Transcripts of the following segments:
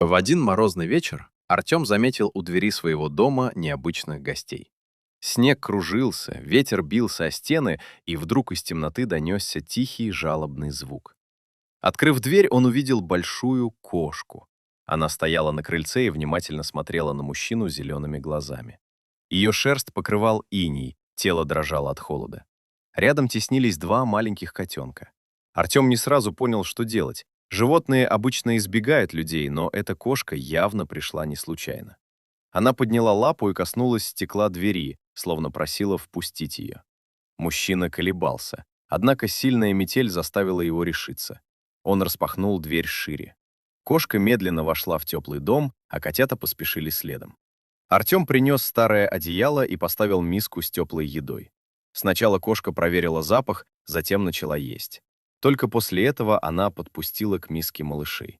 В один морозный вечер Артем заметил у двери своего дома необычных гостей. Снег кружился, ветер бился о стены, и вдруг из темноты донесся тихий жалобный звук. Открыв дверь, он увидел большую кошку. Она стояла на крыльце и внимательно смотрела на мужчину зелеными глазами. Ее шерсть покрывал иней, тело дрожало от холода. Рядом теснились два маленьких котенка. Артем не сразу понял, что делать. Животные обычно избегают людей, но эта кошка явно пришла не случайно. Она подняла лапу и коснулась стекла двери, словно просила впустить ее. Мужчина колебался, однако сильная метель заставила его решиться. Он распахнул дверь шире. Кошка медленно вошла в теплый дом, а котята поспешили следом. Артем принес старое одеяло и поставил миску с теплой едой. Сначала кошка проверила запах, затем начала есть. Только после этого она подпустила к миске малышей.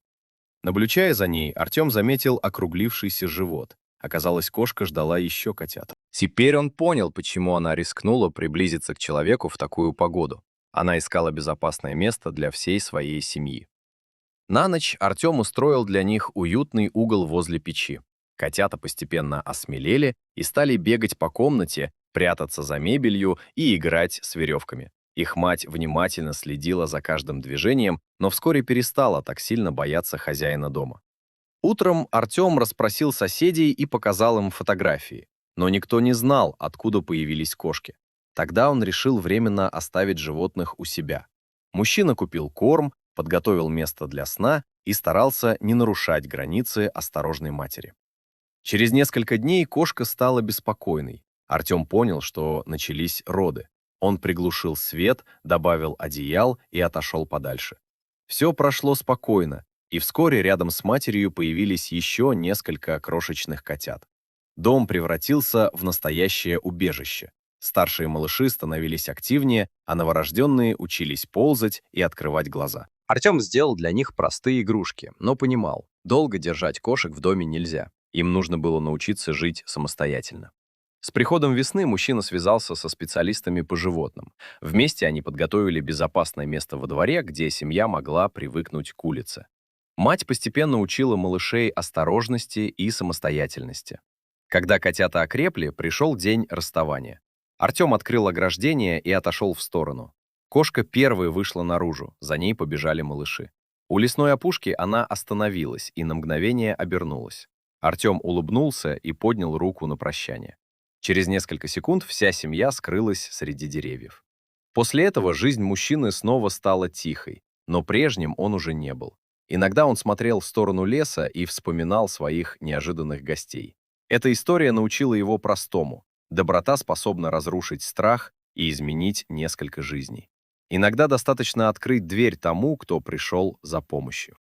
Наблюдая за ней, Артем заметил округлившийся живот. Оказалось, кошка ждала еще котят. Теперь он понял, почему она рискнула приблизиться к человеку в такую погоду. Она искала безопасное место для всей своей семьи. На ночь Артем устроил для них уютный угол возле печи. Котята постепенно осмелели и стали бегать по комнате, прятаться за мебелью и играть с веревками. Их мать внимательно следила за каждым движением, но вскоре перестала так сильно бояться хозяина дома. Утром Артем расспросил соседей и показал им фотографии, но никто не знал, откуда появились кошки. Тогда он решил временно оставить животных у себя. Мужчина купил корм, подготовил место для сна и старался не нарушать границы осторожной матери. Через несколько дней кошка стала беспокойной. Артем понял, что начались роды. Он приглушил свет, добавил одеял и отошел подальше. Все прошло спокойно, и вскоре рядом с матерью появились еще несколько крошечных котят. Дом превратился в настоящее убежище. Старшие малыши становились активнее, а новорожденные учились ползать и открывать глаза. Артем сделал для них простые игрушки, но понимал, долго держать кошек в доме нельзя. Им нужно было научиться жить самостоятельно. С приходом весны мужчина связался со специалистами по животным. Вместе они подготовили безопасное место во дворе, где семья могла привыкнуть к улице. Мать постепенно учила малышей осторожности и самостоятельности. Когда котята окрепли, пришел день расставания. Артем открыл ограждение и отошел в сторону. Кошка первой вышла наружу, за ней побежали малыши. У лесной опушки она остановилась и на мгновение обернулась. Артем улыбнулся и поднял руку на прощание. Через несколько секунд вся семья скрылась среди деревьев. После этого жизнь мужчины снова стала тихой, но прежним он уже не был. Иногда он смотрел в сторону леса и вспоминал своих неожиданных гостей. Эта история научила его простому: доброта способна разрушить страх и изменить несколько жизней. Иногда достаточно открыть дверь тому, кто пришел за помощью.